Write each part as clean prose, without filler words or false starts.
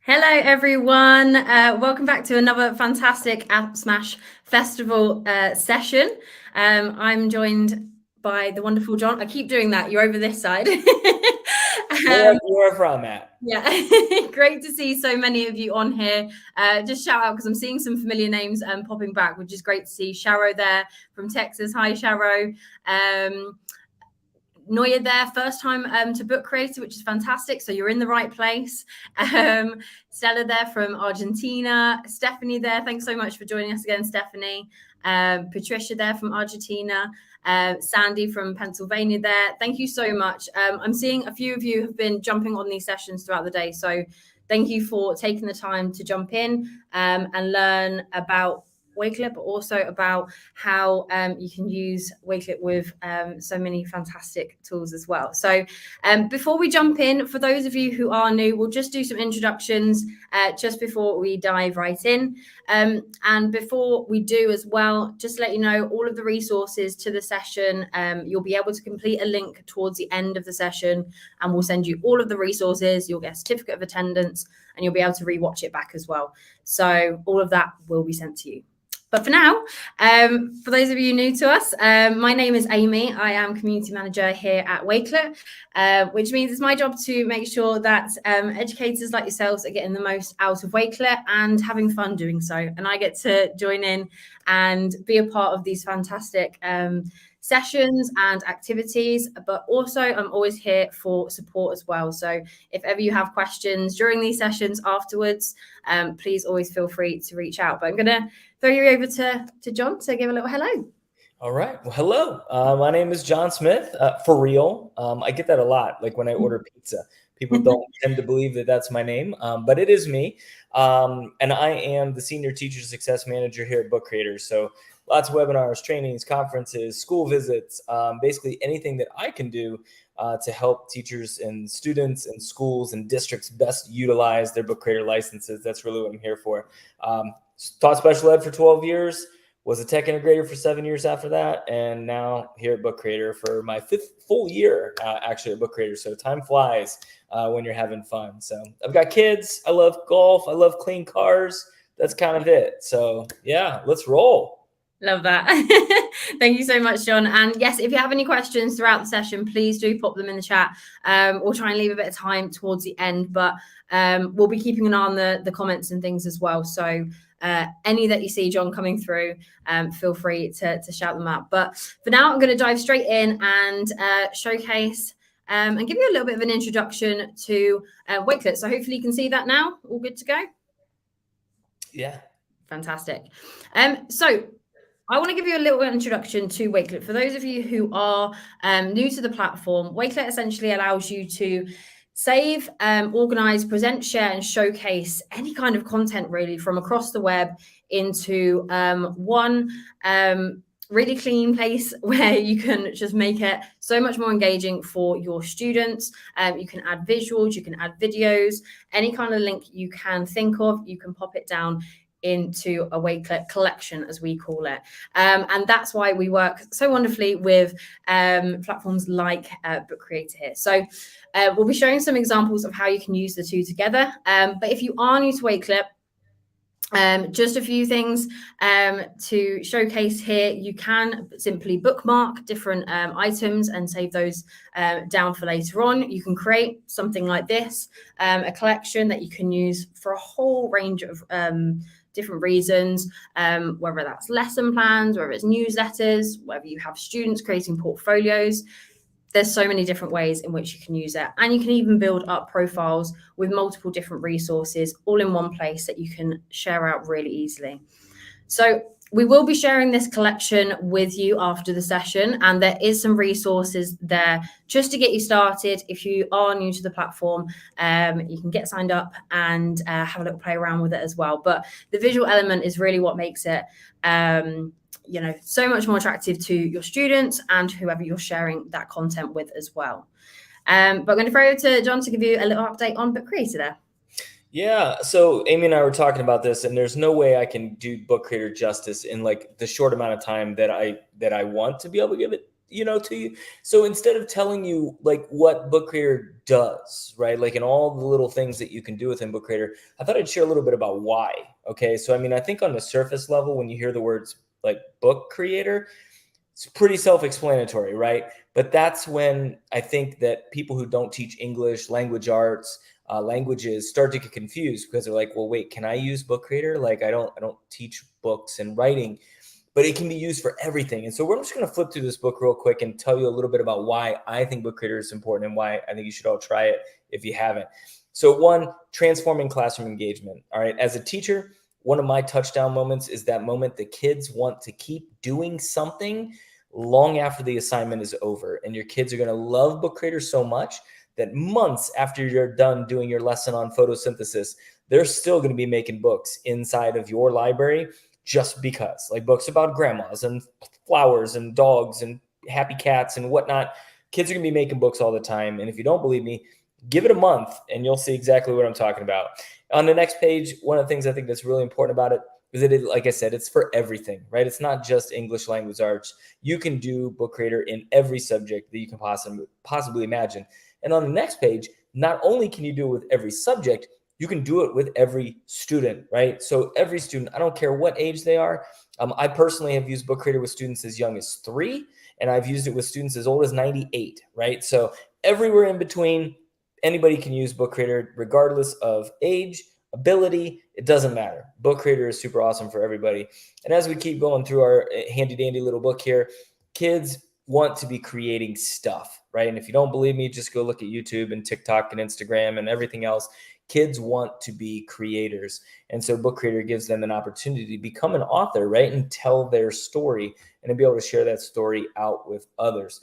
Hello, everyone. Welcome back to another fantastic AppSmash Festival session. I'm joined by the wonderful John. I keep doing that. You're over this side. Wherever I'm at. Yeah, great to see so many of you on here. Just shout out because I'm seeing some familiar names popping back, which is great to see. Sharo there from Texas. Hi, Sharo. Noya there, first time to Book Creator, which is fantastic. So you're in the right place. Stella there from Argentina. Stephanie there. Thanks so much for joining us again, Stephanie. Patricia there from Argentina. Sandy from Pennsylvania there. Thank you so much. I'm seeing a few of you have been jumping on these sessions throughout the day. So thank you for taking the time to jump in and learn about Wakelet, but also about how you can use Wakelet with so many fantastic tools as well. So before we jump in, for those of you who are new, we'll just do some introductions just before we dive right in. And before we do as well, just to let you know, all of the resources to the session, you'll be able to complete a link towards the end of the session, and we'll send you all of the resources. You'll get a certificate of attendance, and you'll be able to rewatch it back as well. So all of that will be sent to you. But for now, for those of you new to us, my name is Amy. I am community manager here at Wakelet, which means it's my job to make sure that educators like yourselves are getting the most out of Wakelet and having fun doing so. And I get to join in and be a part of these fantastic sessions and activities, but also I'm always here for support as well. So if ever you have questions during these sessions afterwards, please always feel free to reach out. But I'm going to throw you over to John to give a little hello. All right. Well, hello. My name is John Smith. For real. I get that a lot. Like when I order pizza, people don't tend to believe that that's my name, but it is me. And I am the Senior Teacher Success Manager here at Book Creators. So lots of webinars, trainings, conferences, school visits, basically anything that I can do to help teachers and students and schools and districts best utilize their Book Creator licenses. That's really what I'm here for. Taught special ed for 12 years, was a tech integrator for 7 years after that, and now here at Book Creator for my 5th full year actually at Book Creator. So time flies when you're having fun. So I've got kids. I love golf. I love clean cars. That's kind of it. So yeah, let's roll. Love that. Thank you so much, John. And yes, if you have any questions throughout the session, please do pop them in the chat. We'll try and leave a bit of time towards the end, but we'll be keeping an eye on the comments and things as well. So any that you see, John, coming through, feel free to shout them out. But for now, I'm going to dive straight in and showcase and give you a little bit of an introduction to Wakelet. So hopefully you can see that now. All good to go? Yeah. Fantastic. So I want to give you a little introduction to Wakelet. For those of you who are new to the platform, Wakelet essentially allows you to save, organize, present, share, and showcase any kind of content really from across the web into one really clean place where you can just make it so much more engaging for your students. You can add visuals, you can add videos, any kind of link you can think of, you can pop it down into a Wakelet collection, as we call it. And that's why we work so wonderfully with platforms like Book Creator here. So we'll be showing some examples of how you can use the two together. But if you are new to Wakelet, just a few things to showcase here. You can simply bookmark different items and save those down for later on. You can create something like this, a collection that you can use for a whole range of different reasons, whether that's lesson plans, whether it's newsletters, whether you have students creating portfolios. There's so many different ways in which you can use it. And you can even build up profiles with multiple different resources all in one place that you can share out really easily. So we will be sharing this collection with you after the session, and there is some resources there just to get you started. If you are new to the platform, you can get signed up and have a little play around with it as well. But the visual element is really what makes it so much more attractive to your students and whoever you're sharing that content with as well. But I'm going to throw over to John to give you a little update on Book Creator there. Yeah, so Amy and I were talking about this, and there's no way I can do Book Creator justice in like the short amount of time that I want to be able to give it. to you. So instead of telling you like what Book Creator does, right, like in all the little things that you can do within Book Creator, I thought I'd share a little bit about why. Okay, so I mean, I think on the surface level, when you hear the words like Book Creator, it's pretty self-explanatory, right? But that's when I think that people who don't teach English, language arts, languages start to get confused, because they're like, well, wait, can I use Book Creator? Like, I don't teach books and writing, but it can be used for everything. And so we're just going to flip through this book real quick and tell you a little bit about why I think Book Creator is important and why I think you should all try it if you haven't. So one, transforming classroom engagement. All right. As a teacher, one of my touchdown moments is that moment the kids want to keep doing something long after the assignment is over. And your kids are going to love Book Creator so much that months after you're done doing your lesson on photosynthesis, they're still going to be making books inside of your library, just because, like books about grandmas and flowers and dogs and happy cats and whatnot. Kids are going to be making books all the time. And if you don't believe me, give it a month and you'll see exactly what I'm talking about. On the next page, one of the things I think that's really important about it is that, like I said, it's for everything, right? It's not just English language arts. You can do Book Creator in every subject that you can possibly imagine. And on the next page, not only can you do it with every subject, you can do it with every student, right? So every student, I don't care what age they are. I personally have used Book Creator with students as young as 3, and I've used it with students as old as 98, right? So everywhere in between, anybody can use Book Creator regardless of age, ability, it doesn't matter. Book Creator is super awesome for everybody. And as we keep going through our handy dandy little book here, kids want to be creating stuff, right? And if you don't believe me, just go look at YouTube and TikTok and Instagram and everything else. Kids want to be creators. And so Book Creator gives them an opportunity to become an author, right? And tell their story and to be able to share that story out with others.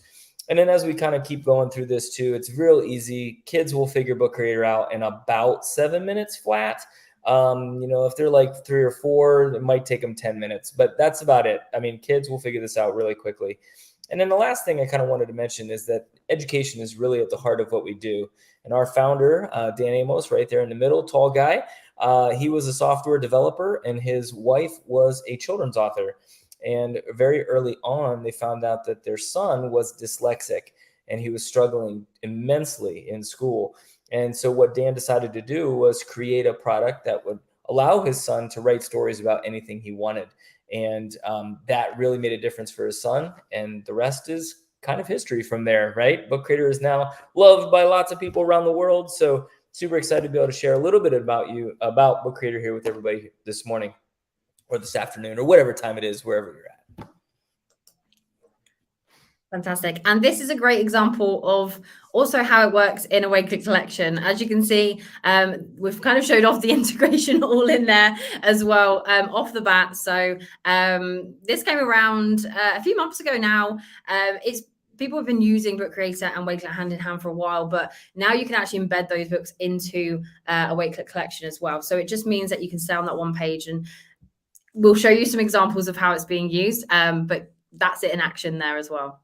And then as we kind of keep going through this too, it's real easy. Kids will figure Book Creator out in about 7 minutes flat. If they're like 3 or 4, it might take them 10 minutes, but that's about it. I mean, kids will figure this out really quickly. And then the last thing I kind of wanted to mention is that education is really at the heart of what we do. And our founder, Dan Amos, right there in the middle, tall guy, he was a software developer and his wife was a children's author. And very early on, they found out that their son was dyslexic and he was struggling immensely in school. And so what Dan decided to do was create a product that would allow his son to write stories about anything he wanted. And that really made a difference for his son. And the rest is kind of history from there, right? Book Creator is now loved by lots of people around the world. So super excited to be able to share a little bit about Book Creator here with everybody this morning or this afternoon or whatever time it is, wherever you're at. Fantastic. And this is a great example of also how it works in a Wakelet collection. As you can see, we've kind of showed off the integration all in there as well off the bat. So this came around a few months ago now. People have been using Book Creator and Wakelet hand in hand for a while, but now you can actually embed those books into a Wakelet collection as well. So it just means that you can stay on that one page, and we'll show you some examples of how it's being used, but that's it in action there as well.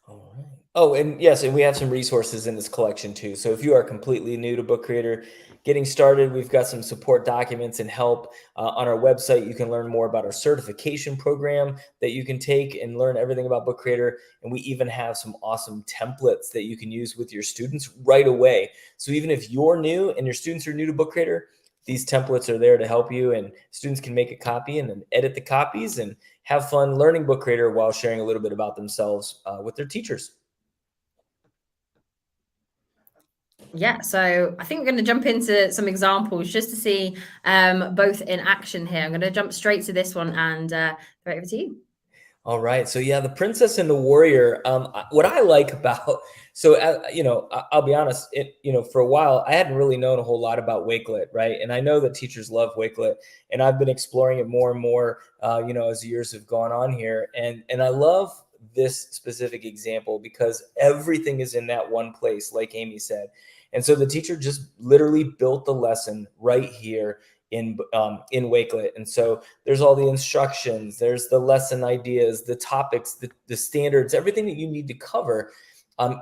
All right. Oh, and yes, and we have some resources in this collection too. So if you are completely new to Book Creator, getting started, we've got some support documents and help on our website. You can learn more about our certification program that you can take and learn everything about Book Creator. And we even have some awesome templates that you can use with your students right away. So even if you're new and your students are new to Book Creator, these templates are there to help you, and students can make a copy and then edit the copies and have fun learning Book Creator while sharing a little bit about themselves with their teachers. Yeah, so I think we're going to jump into some examples just to see both in action here. I'm going to jump straight to this one and throw it over to you. All right. So yeah, the Princess and the Warrior. What I like about, so I'll be honest. For a while, I hadn't really known a whole lot about Wakelet, right? And I know that teachers love Wakelet, and I've been exploring it more and more, as the years have gone on here. And I love this specific example because everything is in that one place, like Amy said. And so the teacher just literally built the lesson right here in Wakelet. And so there's all the instructions, there's the lesson ideas, the topics, the standards, everything that you need to cover.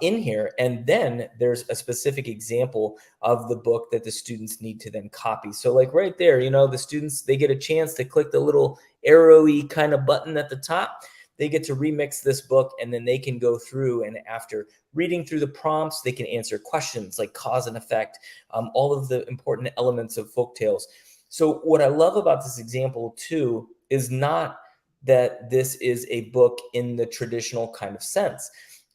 in here. And then there's a specific example of the book that the students need to then copy. So like right there, you know, the students, they get a chance to click the little arrowy kind of button at the top. They get to remix this book, and then they can go through, and after reading through the prompts, they can answer questions like cause and effect, all of the important elements of folktales. So what I love about this example too is not that this is a book in the traditional kind of sense.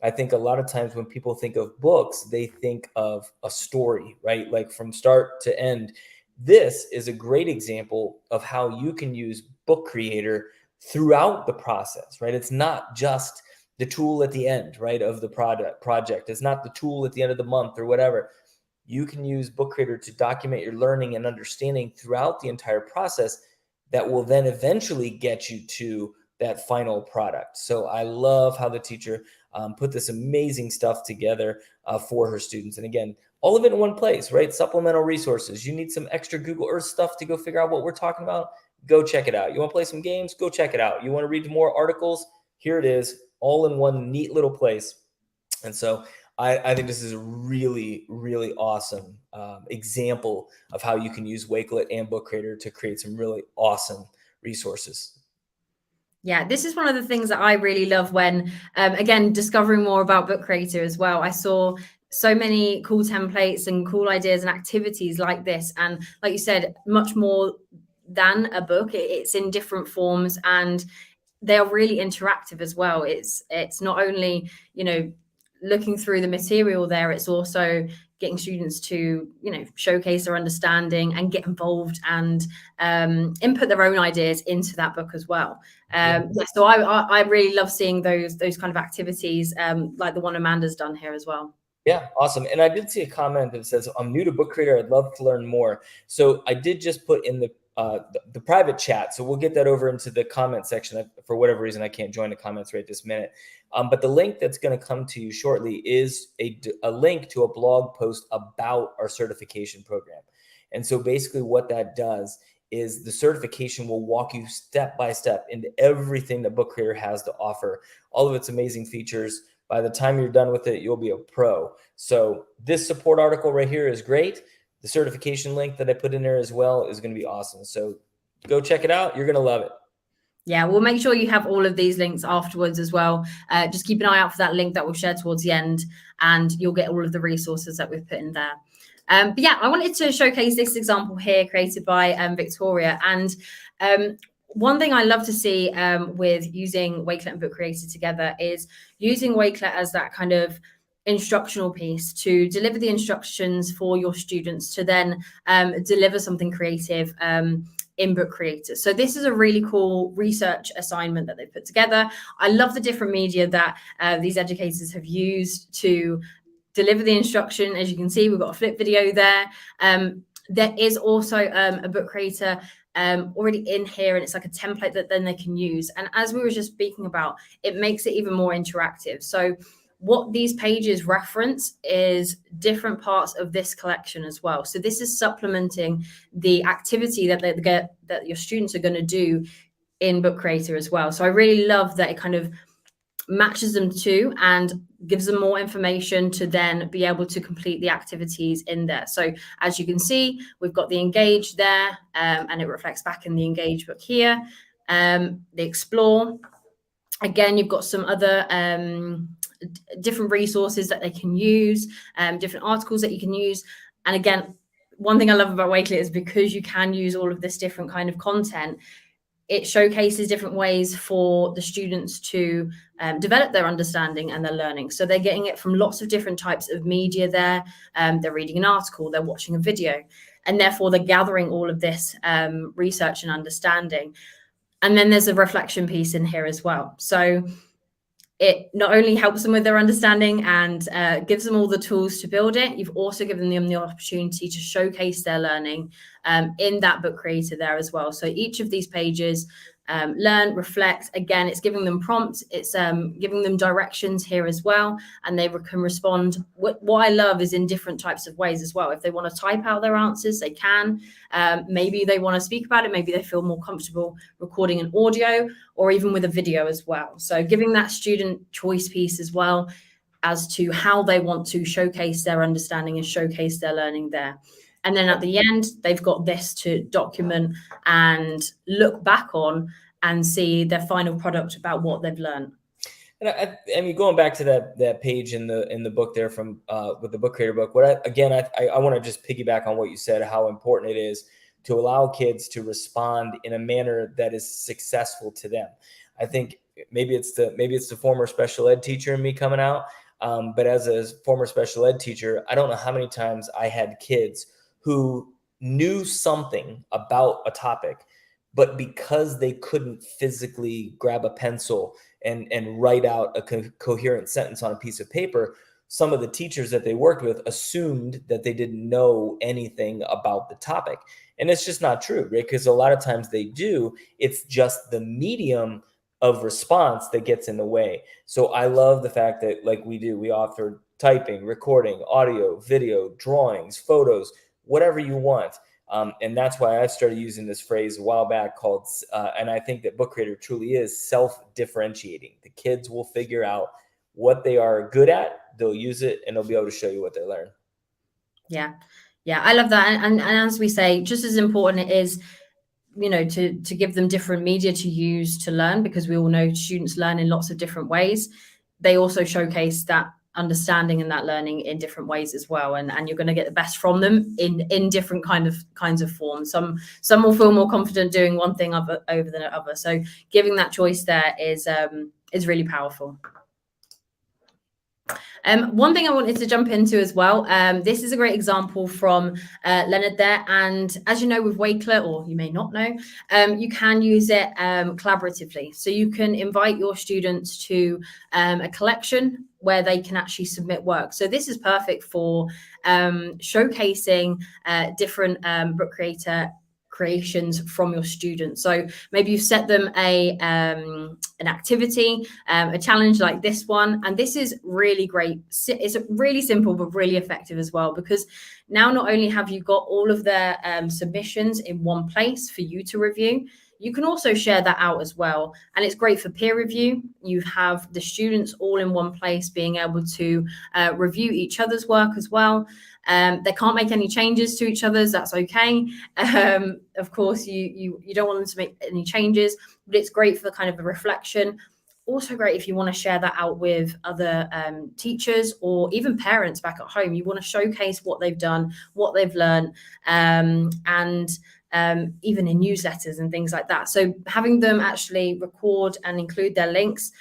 I think a lot of times when people think of books, they think of a story, right? Like from start to end. This is a great example of how you can use Book Creator throughout the process, right? It's not just the tool at the end, right, of the project. It's not the tool at the end of the month or whatever. You can use Book Creator to document your learning and understanding throughout the entire process that will then eventually get you to that final product. So I love how the teacher put this amazing stuff together for her students. And again, all of it in one place, right? Supplemental resources. You need some extra Google Earth stuff to go figure out what we're talking about? Go check it out. You want to play some games? Go check it out. You want to read more articles? Here it is, all in one neat little place. And so I think this is a really, really awesome example of how you can use Wakelet and Book Creator to create some really awesome resources. Yeah, this is one of the things that I really love when, again, discovering more about Book Creator as well. I saw so many cool templates and cool ideas and activities like this. And like you said, much more than a book. It's in different forms, and they are really interactive as well. It's not only, you know, looking through the material there, it's also getting students to, you know, showcase their understanding and get involved and input their own ideas into that book as well. So I really love seeing those kind of activities, like the one Amanda's done here as well. Yeah, awesome. And I did see a comment that says, I'm new to Book Creator. I'd love to learn more. So I did just put in the private chat. So we'll get that over into the comment section. For whatever reason, I can't join the comments right this minute. But the link that's going to come to you shortly is a link to a blog post about our certification program. And so basically what that does is the certification will walk you step by step into everything that Book Creator has to offer, all of its amazing features. By the time you're done with it, you'll be a pro. So this support article right here is great. The certification link that I put in there as well is going to be awesome. So go check it out. You're going to love it. Yeah, we'll make sure you have all of these links afterwards as well. Just keep an eye out for that link that we'll share towards the end, and you'll get all of the resources that we've put in there. But yeah, I wanted to showcase this example here created by Victoria. And one thing I love to see with using Wakelet and Book Creator together is using Wakelet as that kind of instructional piece to deliver the instructions for your students to then deliver something creative in Book Creator. So this is a really cool research assignment that they put together. I love the different media that these educators have used to deliver the instruction. As you can see, we've got a flip video there. There is also a Book Creator already in here, and it's like a template that then they can use. And as we were just speaking about, it makes it even more interactive. So what these pages reference is different parts of this collection as well. So this is supplementing the activity that your students are going to do in Book Creator as well. So I really love that it kind of matches them to and gives them more information to then be able to complete the activities in there. So as you can see, we've got the engage there, and it reflects back in the engage book here. The explore, again, you've got some other different resources that they can use, different articles that you can use. And again, one thing I love about Wakelet is because you can use all of this different kind of content, it showcases different ways for the students to develop their understanding and their learning. So they're getting it from lots of different types of media there. They're reading an article, they're watching a video, and therefore they're gathering all of this research and understanding. And then there's a reflection piece in here as well. So it not only helps them with their understanding and gives them all the tools to build it, you've also given them the opportunity to showcase their learning in that Book Creator there as well. So each of these pages, learn, reflect, again, it's giving them prompts, it's giving them directions here as well, and they can respond. What I love is in different types of ways as well. If they want to type out their answers, they can. Maybe they want to speak about it, maybe they feel more comfortable recording an audio or even with a video as well. So giving that student choice piece as well as to how they want to showcase their understanding and showcase their learning there. And then at the end, they've got this to document and look back on and see their final product about what they've learned. And I mean, going back to that page in the book there from with the Book Creator book, I want to just piggyback on what you said, how important it is to allow kids to respond in a manner that is successful to them. I think maybe it's the former special ed teacher in me coming out, but as a former special ed teacher, I don't know how many times I had kids who knew something about a topic, but because they couldn't physically grab a pencil and write out a coherent sentence on a piece of paper, some of the teachers that they worked with assumed that they didn't know anything about the topic. And it's just not true, right? Because a lot of times they do. It's just the medium of response that gets in the way. So I love the fact that, like we offer typing, recording, audio, video, drawings, photos, whatever you want. And that's why I started using this phrase a while back called, and I think that Book Creator truly is self-differentiating. The kids will figure out what they are good at, they'll use it, and they'll be able to show you what they learn. Yeah. Yeah, I love that. And as we say, just as important it is, you know, to give them different media to use to learn, because we all know students learn in lots of different ways. They also showcase that understanding and that learning in different ways as well, and you're going to get the best from them in different kinds of forms. Some will feel more confident doing one thing over than other, so giving that choice there is really powerful. One thing I wanted to jump into as well, this is a great example from Leonard there. And as you know, with Wakelet, or you may not know, you can use it collaboratively. So you can invite your students to a collection where they can actually submit work. So this is perfect for showcasing different Book Creator creations from your students. So maybe you set them an activity, a challenge like this one, and this is really great. It's really simple but really effective as well, because now not only have you got all of their submissions in one place for you to review, you can also share that out as well. And it's great for peer review. You have the students all in one place being able to review each other's work as well. They can't make any changes to each other's. That's okay. Of course, you don't want them to make any changes, but it's great for kind of a reflection. Also great if you want to share that out with other teachers or even parents back at home. You want to showcase what they've done, what they've learned, and even in newsletters and things like that. So having them actually record and include their links.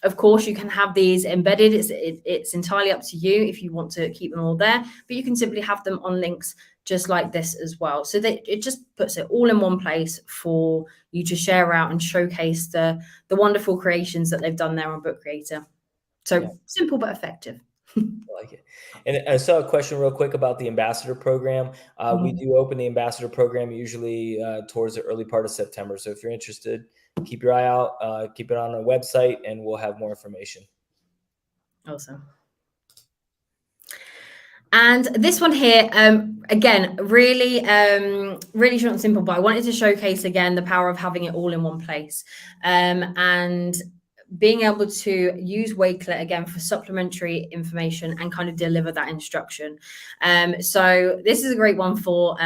Of course, you can have these embedded. It's entirely up to you if you want to keep them all there, but you can simply have them on links just like this as well. So that it just puts it all in one place for you to share out and showcase the wonderful creations that they've done there on Book Creator. So yeah. Simple but effective. I like it. And I saw a question real quick about the ambassador program. We do open the ambassador program usually towards the early part of September. So if you're interested, keep your eye out, keep it on our website, and we'll have more information. Awesome. And this one here, again, really short and simple, but I wanted to showcase again the power of having it all in one place. And being able to use Wakelet again for supplementary information and kind of deliver that instruction. So this is a great one for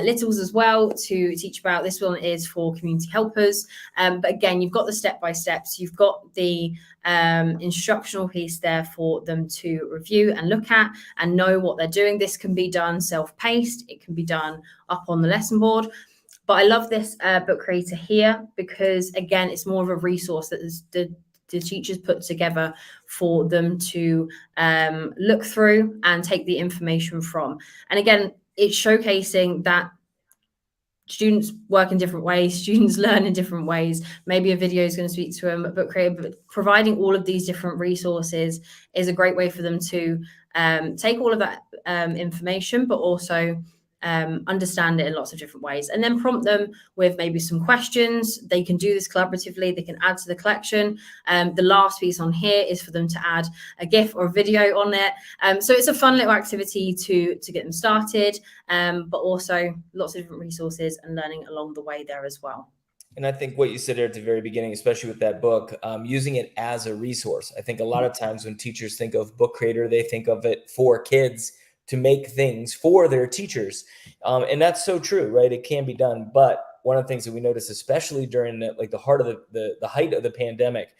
littles as well to teach about. This one is for community helpers. But again, you've got the step-by-steps, you've got the instructional piece there for them to review and look at and know what they're doing. This can be done self-paced, it can be done up on the lesson board. But I love this Book Creator here because, again, it's more of a resource that the teachers put together for them to look through and take the information from. And again, it's showcasing that students work in different ways, students learn in different ways. Maybe a video is going to speak to them, but Book Creator, but providing all of these different resources is a great way for them to take all of that information, but also understand it in lots of different ways, and then prompt them with maybe some questions. They can do this collaboratively, they can add to the collection. The last piece on here is for them to add a GIF or a video on it. So it's a fun little activity to get them started, but also lots of different resources and learning along the way there as well. And I think what you said there at the very beginning, especially with that book, using it as a resource. I think a lot of times when teachers think of Book Creator, they think of it for kids to make things for their teachers. And that's so true, right? It can be done. But one of the things that we noticed, especially during the heart of the height of the pandemic,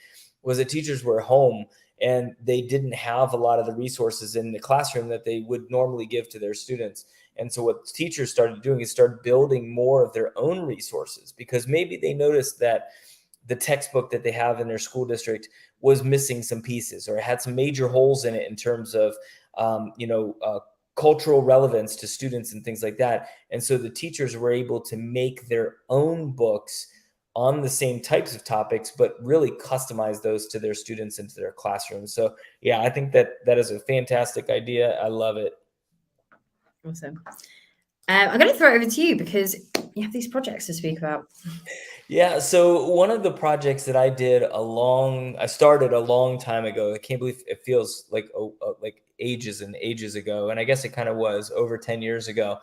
was that teachers were home and they didn't have a lot of the resources in the classroom that they would normally give to their students. And so what teachers started doing is start building more of their own resources, because maybe they noticed that the textbook that they have in their school district was missing some pieces or had some major holes in it in terms of, cultural relevance to students and things like that. And so the teachers were able to make their own books on the same types of topics, but really customize those to their students and to their classrooms. So yeah, I think that is a fantastic idea. I love it. Awesome. I'm going to throw it over to you because you have these projects to speak about. Yeah, so one of the projects that I started a long time ago. I can't believe it feels like ages and ages ago, and I guess it kind of was over 10 years ago.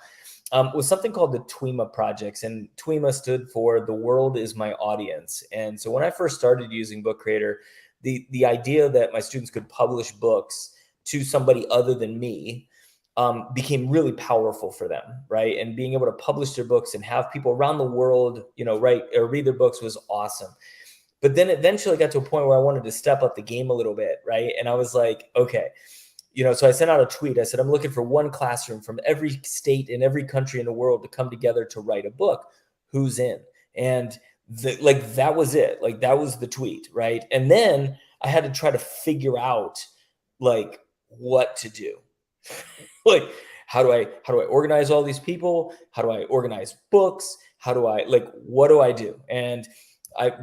Was something called the TWIMA projects, and TWIMA stood for The World Is My Audience. And so when I first started using Book Creator, the idea that my students could publish books to somebody other than me became really powerful for them, right? And being able to publish their books and have people around the world, write or read their books was awesome. But then eventually got to a point where I wanted to step up the game a little bit, right? And I was like, okay, so I sent out a tweet. I said, I'm looking for one classroom from every state in every country in the world to come together to write a book. Who's in? And that was it. Like, that was the tweet, right? And then I had to try to figure out what to do. Like, how do I organize all these people? How do I organize books? What do I do? And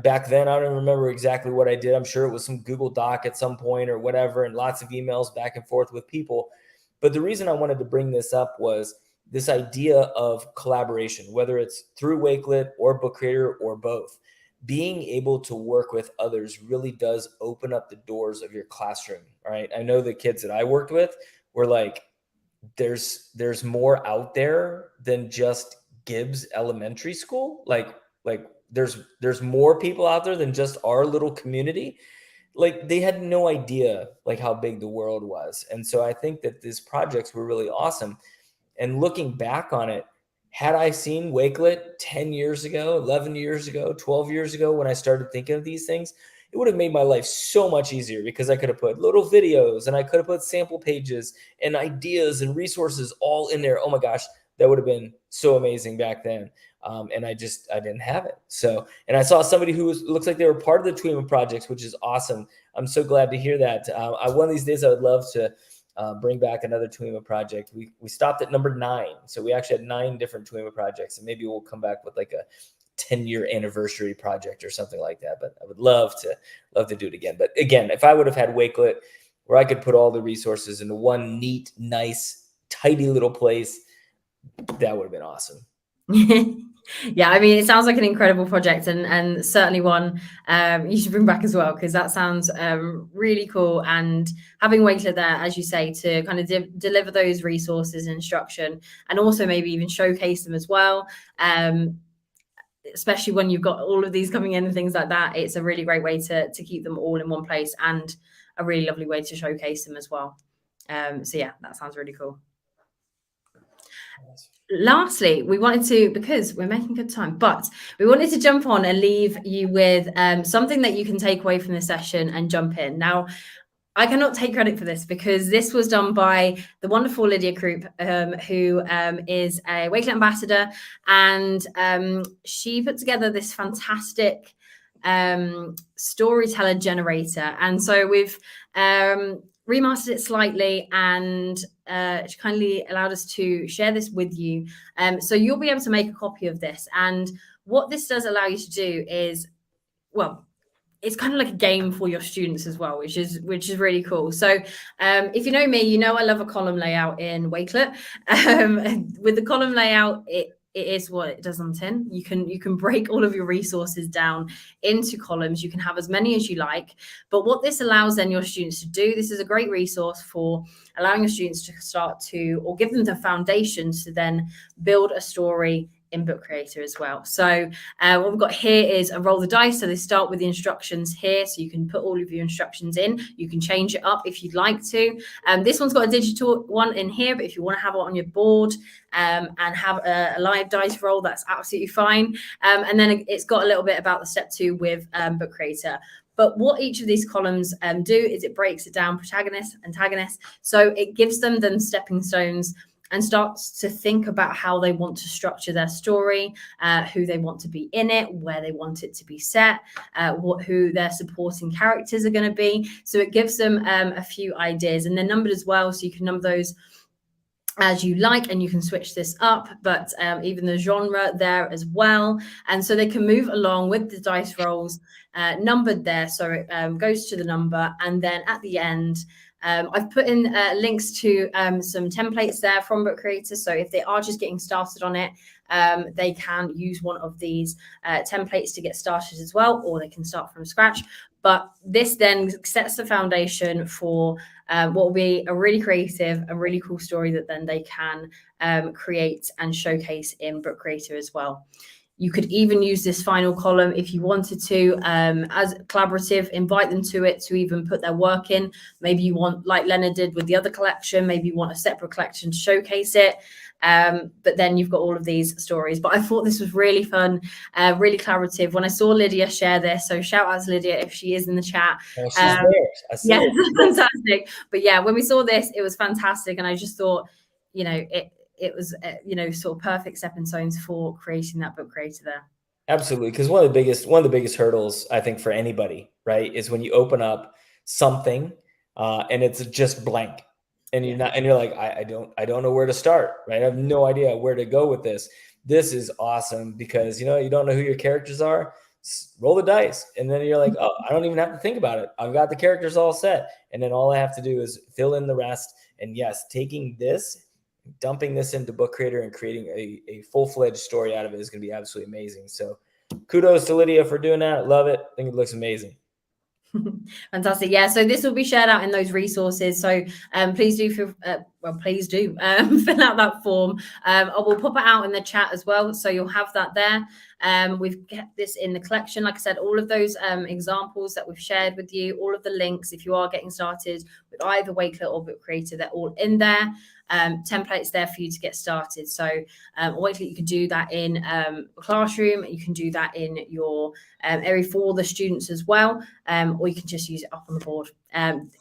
back then, I don't remember exactly what I did. I'm sure it was some Google Doc at some point or whatever, and lots of emails back and forth with people. But the reason I wanted to bring this up was this idea of collaboration, whether it's through Wakelet or Book Creator or both. Being able to work with others really does open up the doors of your classroom. All right. I know the kids that I worked with were like, there's more out there than just Gibbs Elementary School. Like there's more people out there than just our little community. Like, they had no idea how big the world was. And so I think that these projects were really awesome. And looking back on it, had I seen Wakelet 10 years ago, 11 years ago, 12 years ago, when I started thinking of these things, it would have made my life so much easier, because I could have put little videos and I could have put sample pages and ideas and resources all in there. Oh my gosh, that would have been so amazing back then. And I didn't have it. So, and I saw somebody who looks like they were part of the TWIMA projects, which is awesome. I'm so glad to hear that. One of these days I would love to bring back another TWIMA project. We stopped at number 9. So we actually had 9 different TWIMA projects, and maybe we'll come back with like a 10-year anniversary project or something like that. But I would love to do it again. But again, if I would have had Wakelet where I could put all the resources into one neat, nice, tidy little place, that would have been awesome. Yeah, I mean, it sounds like an incredible project, and certainly one you should bring back as well, because that sounds really cool. And having Wakelet there, as you say, to kind of deliver those resources and instruction, and also maybe even showcase them as well. Especially when you've got all of these coming in and things like that, it's a really great way to keep them all in one place, and a really lovely way to showcase them as well. So yeah, that sounds really cool. Lastly, we wanted to, because we're making good time, but we wanted to jump on and leave you with something that you can take away from the session and jump in. Now, I cannot take credit for this, because this was done by the wonderful Lydia Krupp, who is a Wakelet ambassador, and she put together this fantastic storyteller generator. And so we've remastered it slightly, and she kindly allowed us to share this with you. So you'll be able to make a copy of this. And what this does allow you to do is, well, it's kind of like a game for your students as well, which is really cool. So if you know me, you know I love a column layout in Wakelet. With the column layout, it is what it does on tin. You can break all of your resources down into columns. You can have as many as you like. But what this allows then your students to do, this is a great resource for allowing your students to start to, or give them the foundations to then build a story in Book Creator as well. So what we've got here is a roll the dice. So they start with the instructions here. So you can put all of your instructions in. You can change it up if you'd like to. This one's got a digital one in here, but if you want to have it on your board and have a live dice roll, that's absolutely fine. And then it's got a little bit about the step 2 with Book Creator. But what each of these columns do is it breaks it down, protagonist, antagonist. So it gives them stepping stones and starts to think about how they want to structure their story, who they want to be in it, where they want it to be set, who their supporting characters are going to be. So it gives them a few ideas, and they're numbered as well. So you can number those as you like, and you can switch this up, but even the genre there as well. And so they can move along with the dice rolls numbered there. So it goes to the number, and then at the end, I've put in links to some templates there from Book Creator. So if they are just getting started on it, they can use one of these templates to get started as well, or they can start from scratch. But this then sets the foundation for what will be a really creative, a really cool story that then they can create and showcase in Book Creator as well. You could even use this final column if you wanted to as collaborative, invite them to it to even put their work in. Maybe you want, like Leonard did with the other collection, maybe you want a separate collection to showcase it. But then you've got all of these stories. But I thought this was really fun, really collaborative. When I saw Lydia share this, so shout out to Lydia if she is in the chat. Oh, she's there. I see it. Fantastic. But yeah, when we saw this, it was fantastic. And I just thought, it was, sort of perfect stepping stones for creating that Book Creator there. Absolutely, because one of the biggest hurdles I think for anybody, right, is when you open up something and it's just blank, and you're like, I don't know where to start, right? I have no idea where to go with this. This is awesome because you don't know who your characters are. Roll the dice, and then you're like, oh, I don't even have to think about it. I've got the characters all set, and then all I have to do is fill in the rest. And yes, dumping this into Book Creator and creating a full-fledged story out of it is going to be absolutely amazing. So kudos to Lydia for doing that. Love it. I think it looks amazing. Fantastic. Yeah, so this will be shared out in those resources. So please do fill out that form. I will pop it out in the chat as well, so you'll have that there. We've kept this in the collection. Like I said, all of those examples that we've shared with you, all of the links, if you are getting started with either Wakelet or Book Creator, they're all in there. Templates there for you to get started. So Wakelet, you can do that in a classroom. You can do that in your area for the students as well, or you can just use it up on the board.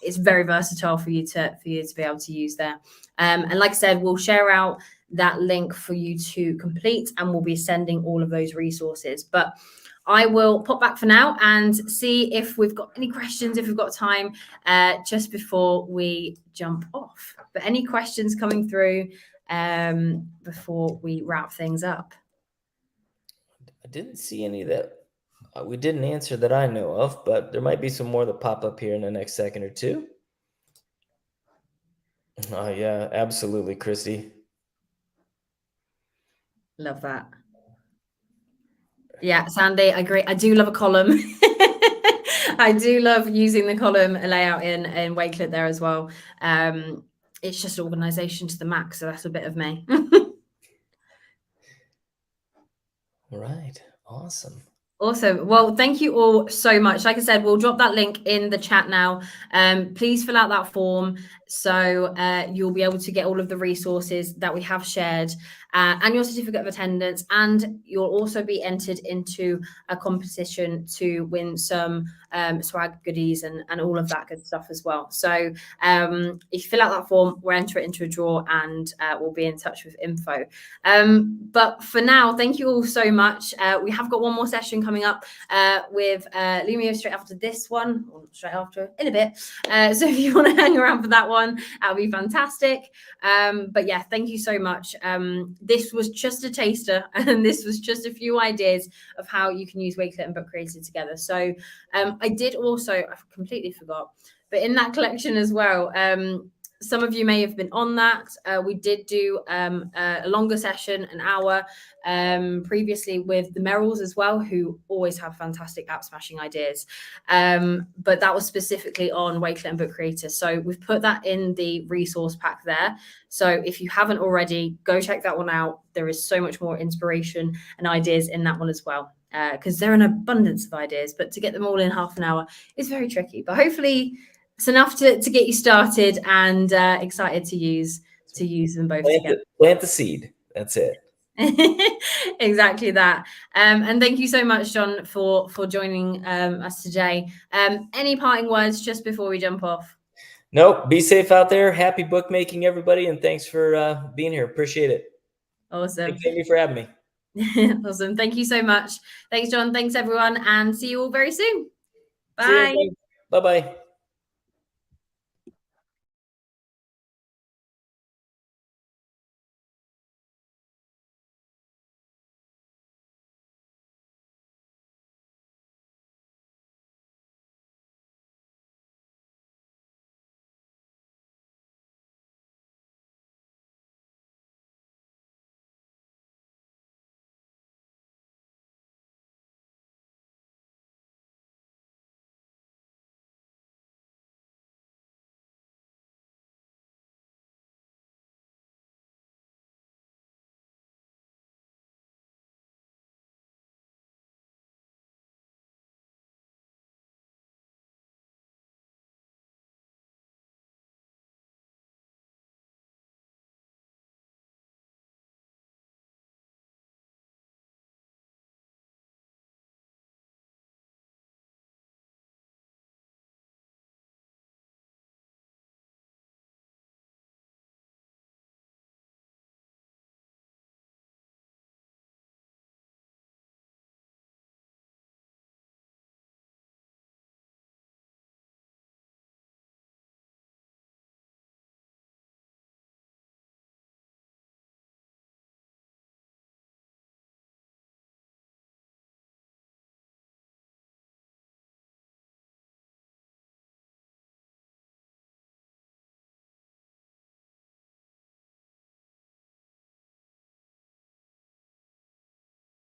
It's very versatile for you to be able to use there. And like I said, we'll share out that link for you to complete, and we'll be sending all of those resources. But I will pop back for now and see if we've got any questions, if we've got time, just before we jump off. But any questions coming through before we wrap things up? I didn't see any that we didn't answer that I know of, but there might be some more that pop up here in the next second or two. Oh, yeah, absolutely, Christy. Love that. Yeah, Sandy, I agree. I do love a column. I do love using the column layout in Wakelet there as well. It's just organization to the max, so that's a bit of me. All right, awesome. Awesome. Well, thank you all so much. Like I said, we'll drop that link in the chat now. Please fill out that form so you'll be able to get all of the resources that we have shared and your certificate of attendance. And you'll also be entered into a competition to win some swag goodies and all of that good stuff as well. So if you fill out that form, we'll enter it into a draw, and we'll be in touch with info. But for now, thank you all so much. We have got one more session coming up with Lumio straight after this one, or straight after, in a bit. So if you want to hang around for that one, that'll be fantastic. But yeah, thank you so much. This was just a taster, and this was just a few ideas of how you can use Wakelet and Book Creator together. So I did also, I completely forgot, but in that collection as well, some of you may have been on that. We did do a longer session, an hour, previously with the Merrills as well, who always have fantastic app smashing ideas. But that was specifically on Wakelet and Book Creator. So we've put that in the resource pack there. So if you haven't already, go check that one out. There is so much more inspiration and ideas in that one as well, because there are an abundance of ideas, but to get them all in half an hour is very tricky. But hopefully it's enough to get you started and excited to use them both together. Plant the seed. That's it. Exactly that. And thank you so much, John, for joining us today. Any parting words just before we jump off? Nope. Be safe out there. Happy bookmaking, everybody, and thanks for being here. Appreciate it. Awesome. Thanks, Amy, for having me. Awesome. Thank you so much. Thanks, John. Thanks, everyone, and see you all very soon. Bye. Bye-bye.